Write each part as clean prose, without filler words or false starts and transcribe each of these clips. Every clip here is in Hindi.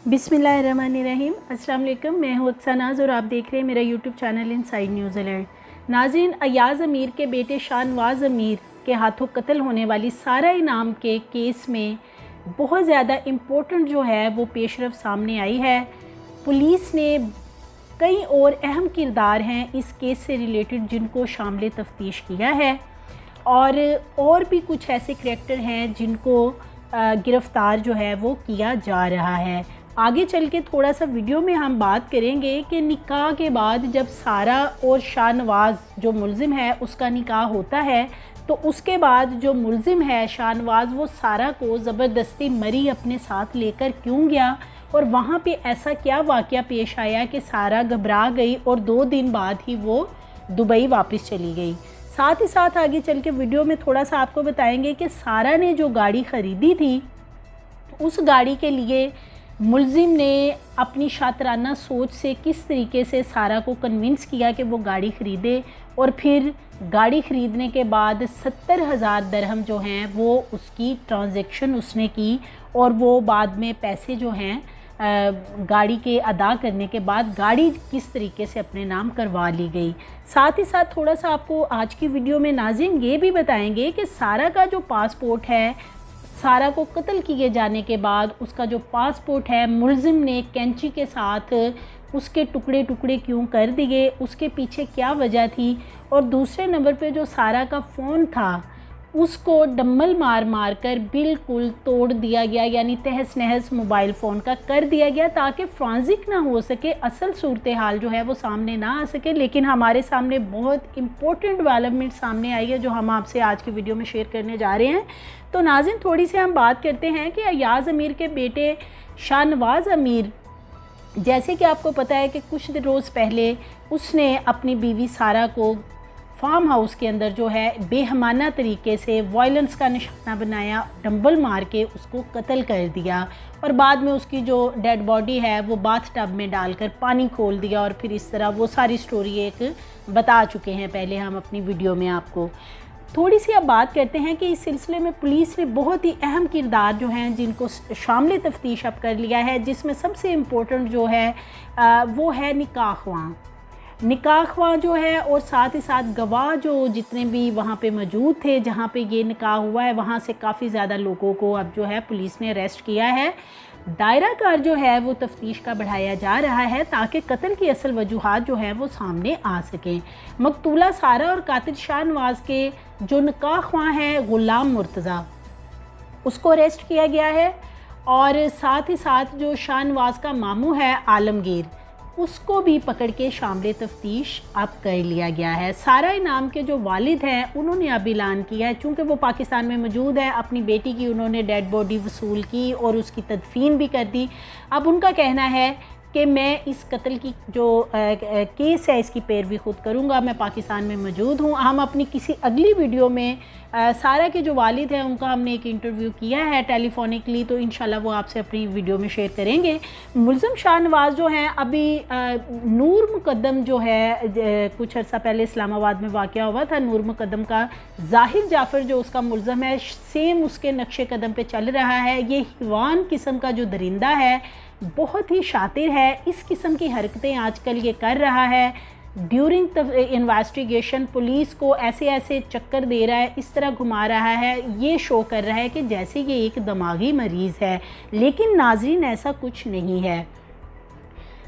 बिस्मिल्लाहिर्रहमानिर्रहीम। अस्सलाम वालेकुम। मैं हूँ नाज और आप देख रहे हैं मेरा यूट्यूब चैनल इनसाइड न्यूजीलैंड। नाज़रीन, अयाज़ अमीर के बेटे शाहनवाज़ अमीर के हाथों कत्ल होने वाली सारा इनाम के केस में बहुत ज़्यादा इम्पोर्टेंट जो है वो पेशरफ सामने आई है। पुलिस ने कई और अहम किरदार हैं इस केस से रिलेटेड जिनको शामिल तफ्तीश किया है और भी कुछ ऐसे करैक्टर हैं जिनको गिरफ़्तार जो है वो किया जा रहा है। आगे चल के थोड़ा सा वीडियो में हम बात करेंगे कि निकाह के बाद जब सारा और शाहनवाज़ जो मुलज़िम है उसका निकाह होता है तो उसके बाद जो मुलज़िम है शाहनवाज़ वो सारा को ज़बरदस्ती मरी अपने साथ लेकर क्यों गया और वहाँ पे ऐसा क्या वाक़या पेश आया कि सारा घबरा गई और 2 दिन बाद ही वो दुबई वापस चली गई। साथ ही साथ आगे चल के वीडियो में थोड़ा सा आपको बताएंगे कि सारा ने जो गाड़ी ख़रीदी थी उस गाड़ी के लिए मुलज़िम ने अपनी शातराना सोच से किस तरीके से सारा को कन्विंस किया कि वो गाड़ी ख़रीदे और फिर गाड़ी ख़रीदने के बाद 70,000 दरहम जो हैं वो उसकी ट्रांजैक्शन उसने की और वो बाद में पैसे जो हैं गाड़ी के अदा करने के बाद गाड़ी किस तरीके से अपने नाम करवा ली गई। साथ ही साथ थोड़ा सा आपको आज की वीडियो में नाज़रीन ये भी बताएंगे कि सारा का जो पासपोर्ट है, सारा को कत्ल किए जाने के बाद उसका जो पासपोर्ट है मुलज़िम ने कैंची के साथ उसके टुकड़े टुकड़े क्यों कर दिए, उसके पीछे क्या वजह थी। और दूसरे नंबर पे जो सारा का फ़ोन था उसको डम्बल मार मार कर बिल्कुल तोड़ दिया गया, यानी तहस नहस मोबाइल फ़ोन का कर दिया गया ताकि फ्रांजिक ना हो सके, असल सूरत हाल जो है वो सामने ना आ सके। लेकिन हमारे सामने बहुत इम्पोर्टेंट डेवलपमेंट सामने आई है जो हम आपसे आज की वीडियो में शेयर करने जा रहे हैं। तो नाज़रीन, थोड़ी सी हम बात करते हैं कि अयाज़ अमीर के बेटे शाहनवाज़ अमीर, जैसे कि आपको पता है कि कुछ रोज़ पहले उसने अपनी बीवी सारा को फार्म हाउस के अंदर जो है बेहमाना तरीके से वायलेंस का निशाना बनाया, डंबल मार के उसको कत्ल कर दिया और बाद में उसकी जो डेड बॉडी है वो बाथ टब में डालकर पानी खोल दिया और फिर इस तरह वो सारी स्टोरी एक बता चुके हैं पहले हम अपनी वीडियो में आपको। थोड़ी सी अब बात करते हैं कि इस सिलसिले में पुलिस ने बहुत ही अहम किरदार जो हैं जिनको शामिल तफ्तीश अब कर लिया है, जिसमें सबसे इम्पोर्टेंट जो है वो है निकाह ख्वाह जो है और साथ ही साथ गवाह जो जितने भी वहाँ पे मौजूद थे जहाँ पे ये निकाह हुआ है वहाँ से काफ़ी ज़्यादा लोगों को अब जो है पुलिस ने अरेस्ट किया है। दायरा कार जो है वो तफ्तीश का बढ़ाया जा रहा है ताकि कत्ल की असल वजूहात जो है वो सामने आ सकें। मकतूला सारा और कातिल शाहनवाज़ के जो निकाह ख्वाह हैं ग़ुलाम मुर्तज़ा, उसको अरेस्ट किया गया है और साथ ही साथ जो शाहनवाज़ का मामू है आलमगीर, उसको भी पकड़ के शामिल तफ्तीश अब कर लिया गया है। सारा इनाम के जो वालिद हैं उन्होंने अब ऐलान किया है, चूँकि वो पाकिस्तान में मौजूद है, अपनी बेटी की उन्होंने डेड बॉडी वसूल की और उसकी तदफीन भी कर दी। अब उनका कहना है कि मैं इस कत्ल की जो केस है इसकी पैरवी खुद करूँगा, मैं पाकिस्तान में मौजूद हूँ। हम अपनी किसी अगली वीडियो में सारा के जो वालिद हैं उनका हमने एक इंटरव्यू किया है टेलीफोनिकली, तो इंशाल्लाह वो आपसे अपनी वीडियो में शेयर करेंगे। मुलज़िम शाहनवाज़ जो हैं अभी नूर मुकद्दम जो है कुछ अर्सा पहले इस्लामाबाद में वाक़या हुआ था, नूर मुकद्दम का ज़ाहिर जाफ़र जो उसका मुलज़म है सेम उसके नक्शे कदम पे चल रहा है। ये हिवान किस्म का जो दरिंदा है बहुत ही शातिर है, इस किस्म की हरकतें आजकल ये कर रहा है। ड्यूरिंग इन्वेस्टिगेशन पुलिस को ऐसे ऐसे चक्कर दे रहा है, इस तरह घुमा रहा है, ये शो कर रहा है कि जैसे ये एक दिमागी मरीज़ है, लेकिन नाज़रीन ऐसा कुछ नहीं है।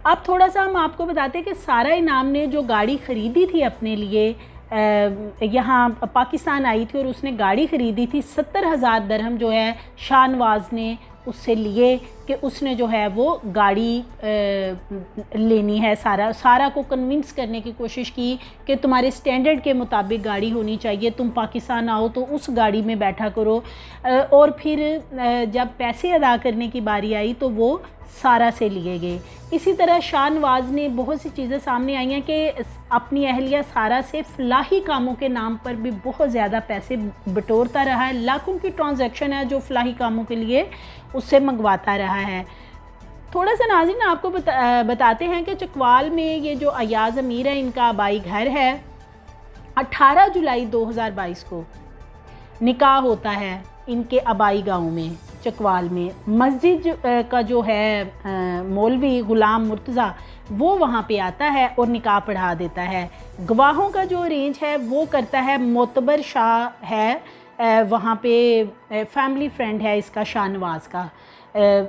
अब थोड़ा सा हम आपको बताते हैं कि सारा इनाम ने जो गाड़ी ख़रीदी थी अपने लिए यहाँ पाकिस्तान आई थी और उसने गाड़ी ख़रीदी थी 70,000 दरहम जो है शाहनवाज़ ने उससे लिए कि उसने जो है वो गाड़ी लेनी है। सारा को कन्विंस करने की कोशिश की कि तुम्हारे स्टैंडर्ड के मुताबिक गाड़ी होनी चाहिए, तुम पाकिस्तान आओ तो उस गाड़ी में बैठा करो। और फिर जब पैसे अदा करने की बारी आई तो वो सारा से लिए गए। इसी तरह शाहनवाज़ ने बहुत सी चीज़ें सामने आई हैं कि अपनी अहलिया सारा से फलाही कामों के नाम पर भी बहुत ज़्यादा पैसे बटोरता रहा है, लाखों की ट्रांजैक्शन है जो फलाही कामों के लिए उससे मंगवाता रहा है। थोड़ा सा नाज़रीन आपको बताते हैं कि चकवाल में ये जो अयाज़ अमीर है इनका आबाई घर है। 18 जुलाई 2022 को निकाह होता है इनके आबाई गाँव में। चकवाल में। मस्जिद का जो है मौलवी ग़ुलाम मुर्तज़ा वो वहाँ पे आता है और निकाह पढ़ा देता है। गवाहों का जो अरेंज है वो करता है मोतबर शाह है, वहाँ पे फैमिली फ्रेंड है इसका शाहनवाज़ का।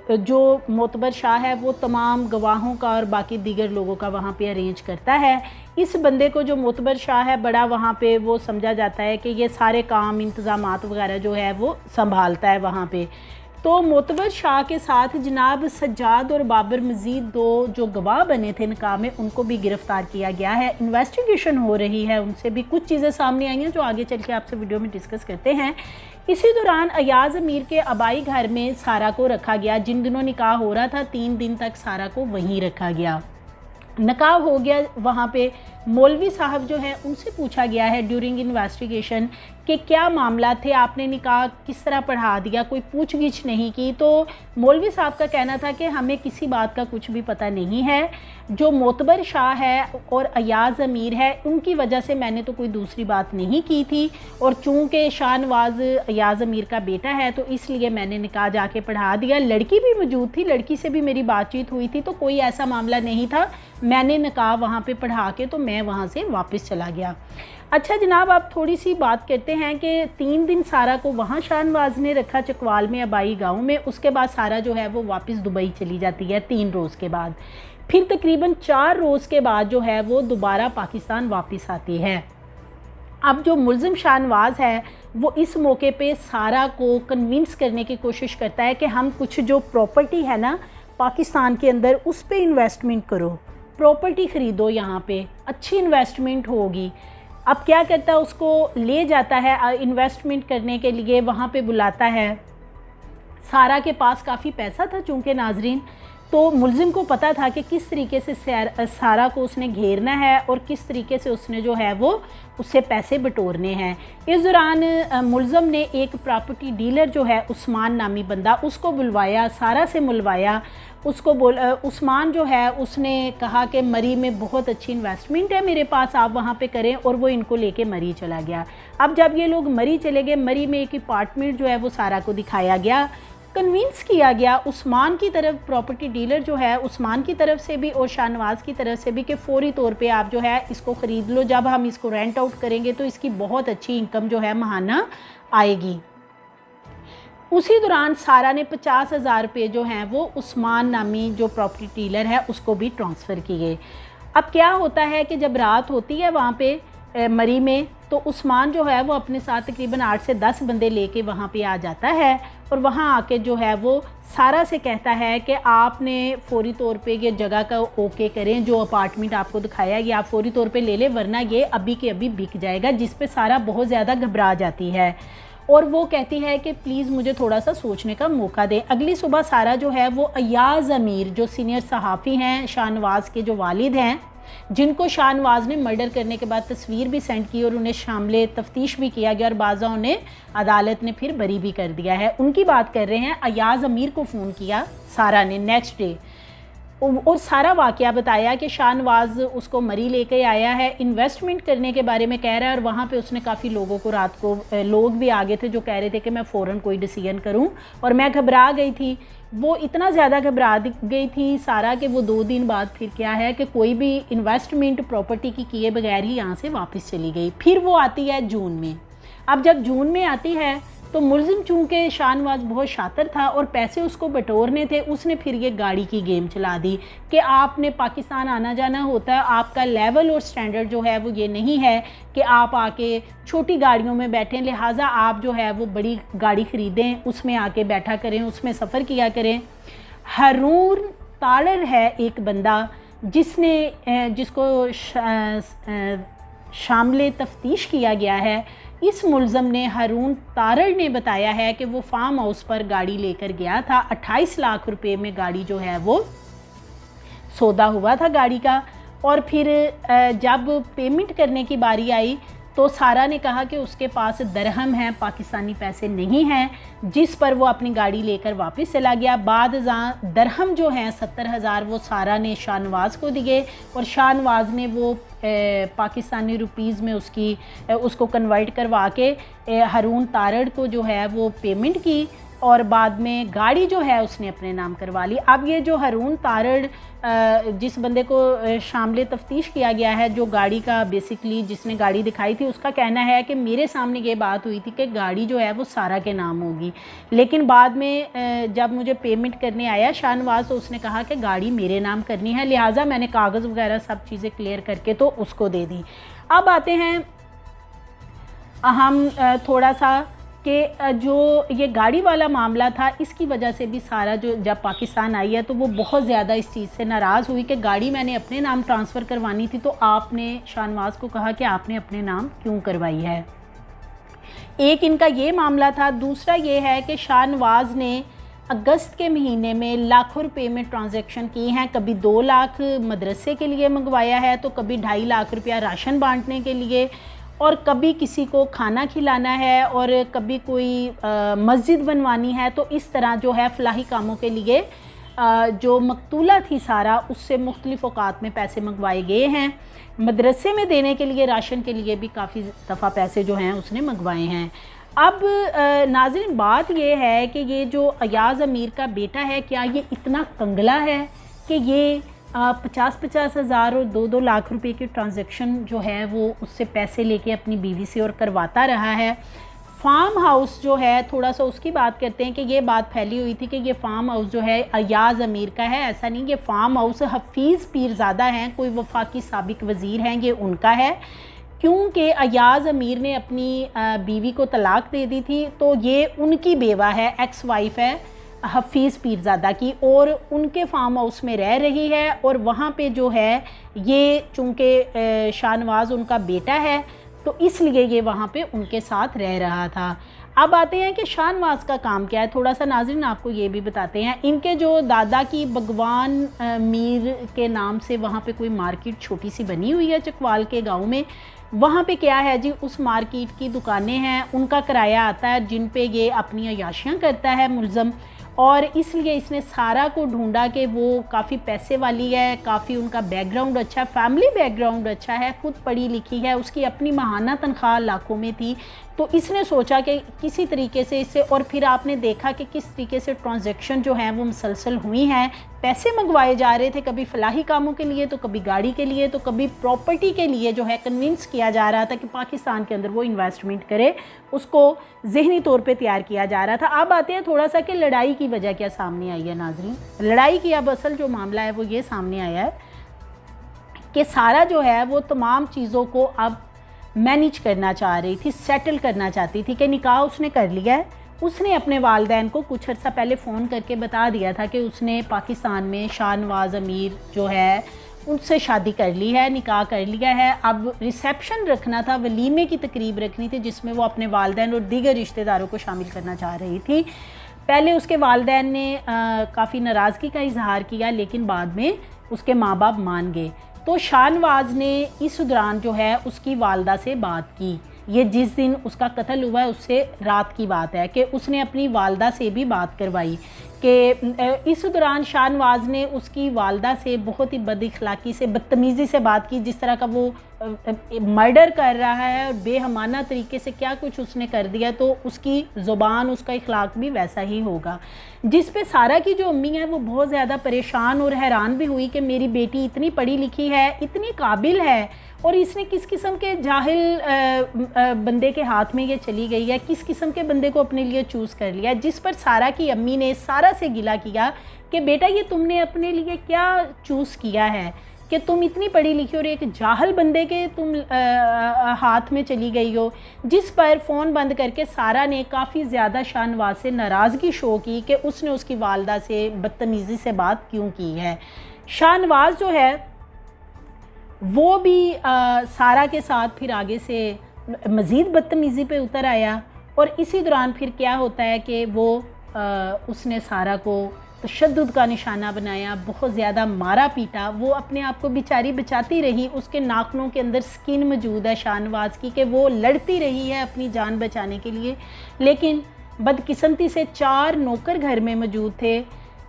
जो मोतबर शाह है वो तमाम गवाहों का और बाकी दीगर लोगों का वहाँ पे अरेंज करता है। इस बंदे को जो मोतबर शाह है बड़ा वहाँ पे वो समझा जाता है कि ये सारे काम इंतज़ामात वगैरह जो है वो संभालता है वहाँ पे। तो मोतबर शाह के साथ जनाब सज्जाद और बाबर मज़ीद दो जो गवाह बने थे निकाह में उनको भी गिरफ़्तार किया गया है। इन्वेस्टिगेशन हो रही है, उनसे भी कुछ चीज़ें सामने आई हैं जो आगे चल के आपसे वीडियो में डिस्कस करते हैं। इसी दौरान अयाज़ अमीर के आबाई घर में सारा को रखा गया। जिन दिनों निकाह हो रहा था 3 दिन तक सारा को वहीं रखा गया। निकाह हो गया वहाँ पे मौलवी साहब जो हैं उनसे पूछा गया है ड्यूरिंग इन्वेस्टिगेशन कि क्या मामला थे, आपने निकाह किस तरह पढ़ा दिया, कोई पूछगिछ नहीं की। तो मौलवी साहब का कहना था कि हमें किसी बात का कुछ भी पता नहीं है, जो मोतबर शाह है और अयाज़ अमीर है उनकी वजह से मैंने तो कोई दूसरी बात नहीं की थी, और चूँकि शाहनवाज़ अयाज़ अमीर का बेटा है तो इसलिए मैंने निकाह जाके पढ़ा दिया। लड़की भी मौजूद थी, लड़की से भी मेरी बातचीत हुई थी, तो कोई ऐसा मामला नहीं था, मैंने निकाह वहाँ पे पढ़ा के तो मैं वहाँ से वापस चला गया। अच्छा जनाब, आप थोड़ी सी बात करते हैं कि 3 दिन सारा को वहाँ शाहनवाज़ ने रखा चकवाल में आबाई गांव में, उसके बाद सारा जो है वो वापस दुबई चली जाती है 3 रोज़ के बाद। फिर तकरीबन 4 रोज़ के बाद जो है वो दोबारा पाकिस्तान वापस आती है। अब जो मुल्ज़िम शाहनवाज़ है वो इस मौके पे सारा को कन्विंस करने की कोशिश करता है कि हम कुछ जो प्रॉपर्टी है ना पाकिस्तान के अंदर उस पर इन्वेस्टमेंट करो, प्रॉपर्टी ख़रीदो, यहाँ पे अच्छी इन्वेस्टमेंट होगी। अब क्या करता है, उसको ले जाता है इन्वेस्टमेंट करने के लिए, वहाँ पे बुलाता है। सारा के पास काफ़ी पैसा था चूँकि नाजरीन, तो मुल्ज़िम को पता था कि किस तरीके से सारा को उसने घेरना है और किस तरीके से उसने जो है वो उससे पैसे बटोरने हैं। इस दौरान मुल्ज़िम ने एक प्रॉपर्टी डीलर जो है उस्मान नामी बंदा उसको बुलवाया, सारा से मिलवाया। उसको उस्मान जो है उसने कहा कि मरी में बहुत अच्छी इन्वेस्टमेंट है मेरे पास, आप वहाँ पे करें, और वो इनको लेके मरी चला गया। अब जब ये लोग मरी चले गए, मरी में एक अपार्टमेंट जो है वो सारा को दिखाया गया, कन्विंस किया गया उस्मान की तरफ, प्रॉपर्टी डीलर जो है उस्मान की तरफ से भी और शाहनवाज़ की तरफ से भी कि फ़ौरी तौर पे आप जो है इसको ख़रीद लो, जब हम इसको रेंट आउट करेंगे तो इसकी बहुत अच्छी इनकम जो है महाना आएगी। उसी दौरान सारा ने 50,000 रुपये जो हैं वो उस्मान नामी जो प्रॉपर्टी डीलर है उसको भी ट्रांसफ़र किए। अब क्या होता है कि जब रात होती है वहाँ पे मरी में, तो उस्मान जो है वो अपने साथ तकरीबन 8 से 10 बंदे लेके वहाँ पे आ जाता है और वहाँ आके जो है वो सारा से कहता है कि आपने फ़ौरी तौर पे ये जगह का ओके करें, जो अपार्टमेंट आपको दिखाया ये आप फ़ौरी तौर पे ले लें, वरना ये अभी के अभी बिक जाएगा। जिस पे सारा बहुत ज़्यादा घबरा जाती है और वो कहती है कि प्लीज़ मुझे थोड़ा सा सोचने का मौका दें। अगली सुबह सारा जो है वो अयाज़ अमीर जो सीनियर सहाफ़ी हैं, शाहनवाज़ के जो वालिद हैं, जिनको शाहनवाज़ ने मर्डर करने के बाद तस्वीर भी सेंड की और उन्हें शामिल तफ्तीश भी किया गया और बाज़ा उन्हें अदालत ने फिर बरी भी कर दिया है, उनकी बात कर रहे हैं। अयाज़ अमीर को फ़ोन किया सारा ने नेक्स्ट डे और सारा वाक़या बताया कि शाहनवाज़ उसको मरी लेके आया है, इन्वेस्टमेंट करने के बारे में कह रहा है और वहाँ पे उसने काफ़ी लोगों को रात को लोग भी आगे थे जो कह रहे थे कि मैं फ़ौरन कोई डिसीजन करूँ, और मैं घबरा गई थी। वो इतना ज़्यादा घबरा गई थी सारा कि वो 2 दिन बाद फिर क्या है कि कोई भी इन्वेस्टमेंट प्रॉपर्टी की किए बगैर ही यहाँ से वापस चली गई। फिर वो आती है जून में। अब जब जून में आती है तो मुल्ज़िम चूँकि शाहनवाज़ बहुत शातिर था और पैसे उसको बटोरने थे, उसने फिर ये गाड़ी की गेम चला दी कि आपने पाकिस्तान आना जाना होता है, आपका लेवल और स्टैंडर्ड जो है वो ये नहीं है कि आप आके छोटी गाड़ियों में बैठें, लिहाजा आप जो है वो बड़ी गाड़ी ख़रीदें, उसमें आके बैठा करें, उसमें सफ़र किया करें। हारून तालर है एक बंदा जिसको शामिल तफ्तीश किया गया है। इस मुल्ज़म ने हारून तारड़ ने बताया है कि वो फार्म हाउस पर गाड़ी लेकर गया था। 28 लाख रुपए में गाड़ी जो है वो सौदा हुआ था गाड़ी का, और फिर जब पेमेंट करने की बारी आई तो सारा ने कहा कि उसके पास दरहम हैं, पाकिस्तानी पैसे नहीं हैं, जिस पर वो अपनी गाड़ी लेकर वापस चला गया। बाद दरहम जो हैं 70,000 वो सारा ने शाहनवाज़ को दिए और शाहनवाज़ ने वो पाकिस्तानी रुपीज़ में उसको कन्वर्ट करवा के हारून तारड़ को जो है वो पेमेंट की और बाद में गाड़ी जो है उसने अपने नाम करवा ली। अब ये जो हारून तारड़ जिस बंदे को शामिल तफ्तीश किया गया है, जो गाड़ी का बेसिकली जिसने गाड़ी दिखाई थी, उसका कहना है कि मेरे सामने ये बात हुई थी कि गाड़ी जो है वो सारा के नाम होगी, लेकिन बाद में जब मुझे पेमेंट करने आया शाहनवाज तो उसने कहा कि गाड़ी मेरे नाम करनी है, लिहाजा मैंने कागज़ वगैरह सब चीज़ें क्लियर करके तो उसको दे दी। अब आते हैं हम थोड़ा सा कि जो ये गाड़ी वाला मामला था, इसकी वजह से भी सारा जो जब पाकिस्तान आई है तो वो बहुत ज़्यादा इस चीज़ से नाराज़ हुई कि गाड़ी मैंने अपने नाम ट्रांसफ़र करवानी थी तो आपने शाहनवाज को कहा कि आपने अपने नाम क्यों करवाई है। एक इनका ये मामला था। दूसरा ये है कि शाहनवाज ने अगस्त के महीने में लाखों रुपए में ट्रांजैक्शन की हैं। कभी 2 लाख मदरसे के लिए मंगवाया है, तो कभी 2.5 लाख रुपया राशन बांटने के लिए, और कभी किसी को खाना खिलाना है, और कभी कोई मस्जिद बनवानी है। तो इस तरह जो है फलाही कामों के लिए जो मकतूला थी सारा, उससे मुख्तलिफ औकात में पैसे मंगवाए गए हैं। मदरसे में देने के लिए, राशन के लिए भी काफ़ी दफ़ा पैसे जो हैं उसने मंगवाए हैं। अब नाज़रीन बात ये है कि ये जो अयाज़ अमीर का बेटा है, क्या ये इतना कंगला है कि ये 50-50 हज़ार और 2-2 लाख रुपए की ट्रांजैक्शन जो है वो उससे पैसे लेके अपनी बीवी से और करवाता रहा है। फार्म हाउस जो है, थोड़ा सा उसकी बात करते हैं कि ये बात फैली हुई थी कि ये फार्म हाउस जो है अयाज़ अमीर का है। ऐसा नहीं, ये फार्म हाउस हफीज़ पीरज़ादा हैं, कोई वफाकी साबिक वज़ीर हैं, ये उनका है। क्योंकि अयाज़ अमीर ने अपनी बीवी को तलाक दे दी थी, तो ये उनकी बेवा है, एक्स वाइफ है हफीज़ पीरज़ादा की, और उनके फार्म हाउस में रह रही है। और वहाँ पे जो है ये चूँकि शाहनवाज उनका बेटा है तो इसलिए ये वहाँ पे उनके साथ रह रहा था। अब आते हैं कि शाहनवाज का काम क्या है। थोड़ा सा नाज़रीन आपको ये भी बताते हैं। इनके जो दादा की भगवान मीर के नाम से वहाँ पे कोई मार्केट छोटी सी बनी हुई है चकवाल के गाँव में। वहाँ पे क्या है जी, उस मार्केट की दुकानें हैं, उनका किराया आता है, जिन पे ये अपनी अयाशियाँ करता है मुलज़म। और इसलिए इसने सारा को ढूंढा कि वो काफ़ी पैसे वाली है, काफ़ी उनका बैकग्राउंड अच्छा है, फैमिली बैकग्राउंड अच्छा है, खुद पढ़ी लिखी है, उसकी अपनी माहाना तनख्वाह लाखों में थी। तो इसने सोचा कि किसी तरीके से इससे, और फिर आपने देखा कि किस तरीके से ट्रांजैक्शन जो हैं वो मुसलसल हुई हैं। पैसे मंगवाए जा रहे थे, कभी फलाही कामों के लिए, तो कभी गाड़ी के लिए, तो कभी प्रॉपर्टी के लिए जो है कन्विंस किया जा रहा था कि पाकिस्तान के अंदर वो इन्वेस्टमेंट करे, उसको जहनी तौर पे तैयार किया जा रहा था। अब आते हैं थोड़ा सा कि लड़ाई की वजह क्या सामने आई है नाज़रीन। लड़ाई की अब असल जो मामला है वो ये सामने आया है कि सारा जो है वो तमाम चीज़ों को अब मैनेज करना चाह रही थी, सेटल करना चाहती थी कि निकाह उसने कर लिया है। उसने अपने वालिदैन को कुछ अर्सा पहले फ़ोन करके बता दिया था कि उसने पाकिस्तान में शाहनवाज अमीर जो है उनसे शादी कर ली है, निकाह कर लिया है। अब रिसेप्शन रखना था, वलीमे की तकरीब रखनी थी जिसमें वो अपने वालिदैन और दीगर रिश्तेदारों को शामिल करना चाह रही थी। पहले उसके वालिदैन ने काफ़ी नाराज़गी का इजहार किया, लेकिन बाद में उसके माँ बाप मान गए। तो शाहनवाज ने इस दौरान जो है उसकी वालदा से बात की। ये जिस दिन उसका कत्ल हुआ है उससे रात की बात है कि उसने अपनी वालदा से भी बात करवाई कि इस दौरान शाहनवाज ने उसकी वालदा से बहुत ही बदअखलाकी से, बदतमीज़ी से बात की, जिस तरह का वो मर्डर कर रहा है और बेहमाना तरीके से क्या कुछ उसने कर दिया, तो उसकी ज़ुबान, उसका इखलाक भी वैसा ही होगा। जिस पे सारा की जो अम्मी है वो बहुत ज़्यादा परेशान और हैरान भी हुई कि मेरी बेटी इतनी पढ़ी लिखी है, इतनी काबिल है, और इसने किस किस्म के जाहिल बंदे के हाथ में ये चली गई है, किस किस्म के बंदे को अपने लिए चूज़ कर लिया। जिस पर सारा की अम्मी ने सारा से गिला किया कि बेटा ये तुमने अपने लिए क्या चूज़ किया है कि तुम इतनी पढ़ी लिखी और एक जाहल बंदे के तुम हाथ में चली गई हो। जिस पर फ़ोन बंद करके सारा ने काफ़ी ज़्यादा शाहनवाज से नाराज़गी शो की कि उसने उसकी वालदा से बदतमीज़ी से बात क्यों की है। शाहनवाज जो है वो भी सारा के साथ फिर आगे से मज़ीद बदतमीज़ी पे उतर आया, और इसी दौरान फिर क्या होता है कि वो उसने सारा को तशद्दुद का निशाना बनाया, बहुत ज़्यादा मारा पीटा। वो अपने आप को बेचारी बचाती रही, उसके नाखूनों के अंदर स्किन मौजूद है शाहनवाज की कि वो लड़ती रही है अपनी जान बचाने के लिए। लेकिन बदकिस्मती से 4 नौकर घर में मौजूद थे,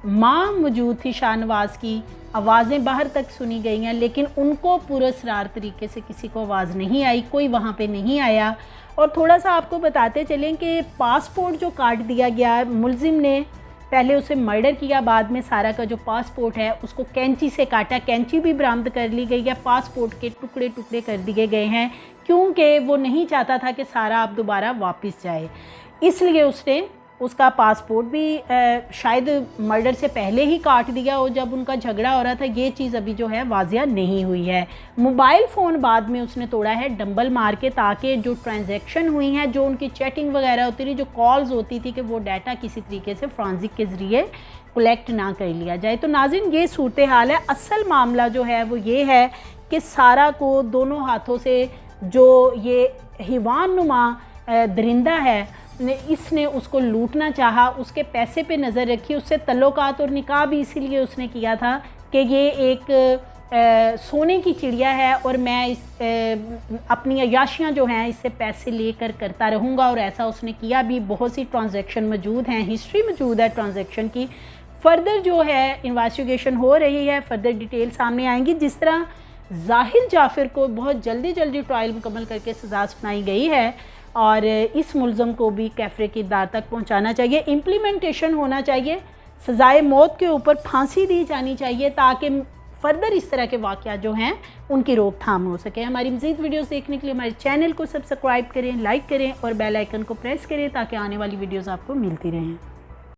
माँ मौजूद थी शाहनवाज़ की, आवाज़ें बाहर तक सुनी गई हैं, लेकिन उनको पुरअसरार तरीके से किसी को आवाज़ नहीं आई, कोई वहाँ पे नहीं आया। और थोड़ा सा आपको बताते चलें कि पासपोर्ट जो काट दिया गया, मुलजिम ने पहले उसे मर्डर किया, बाद में सारा का जो पासपोर्ट है उसको कैंची से काटा, कैंची भी बरामद कर ली गई है, पासपोर्ट के टुकड़े टुकड़े कर दिए गए हैं, क्योंकि वो नहीं चाहता था कि सारा अब दोबारा वापस जाए, इसलिए उसने उसका पासपोर्ट भी शायद मर्डर से पहले ही काट दिया हो जब उनका झगड़ा हो रहा था। ये चीज़ अभी जो है वाजिया नहीं हुई है। मोबाइल फ़ोन बाद में उसने तोड़ा है डंबल मार के, ताकि जो ट्रांजैक्शन हुई हैं, जो उनकी चैटिंग वगैरह होती रही, जो कॉल्स होती थी, कि वो डाटा किसी तरीके से फोरेंसिक के ज़रिए कलेक्ट ना कर लिया जाए। तो नाज़रीन ये सूरत हाल है। असल मामला जो है वो ये है कि सारा को दोनों हाथों से जो ये हिवान नुमा दरिंदा है इसने उसको लूटना चाहा, उसके पैसे पे नज़र रखी, उससे तल्लुकात और निकाह भी इसीलिए उसने किया था कि ये एक सोने की चिड़िया है और मैं अपनी अयाशियाँ जो हैं इससे पैसे लेकर करता रहूँगा, और ऐसा उसने किया भी। बहुत सी ट्रांजैक्शन मौजूद हैं, हिस्ट्री मौजूद है ट्रांजैक्शन की। फ़र्दर जो है इन्वेस्टिगेशन हो रही है, फ़र्दर डिटेल सामने आएंगी। जिस तरह ज़ाहिर जाफ़िर को बहुत जल्दी ट्रायल मुकम्मल करके सज़ा सुनाई गई है, और इस मुलज़म को भी कैफरे की दार तक पहुंचाना चाहिए, इम्प्लीमेंटेशन होना चाहिए, सज़ाए मौत के ऊपर फांसी दी जानी चाहिए, ताकि फ़र्दर इस तरह के वाक़यात जो हैं उनकी रोकथाम हो सके। हमारी मज़ीद वीडियोस देखने के लिए हमारे चैनल को सब्सक्राइब करें, लाइक करें और बेल आइकन को प्रेस करें, ताकि आने वाली वीडियोज़ आपको मिलती रहें।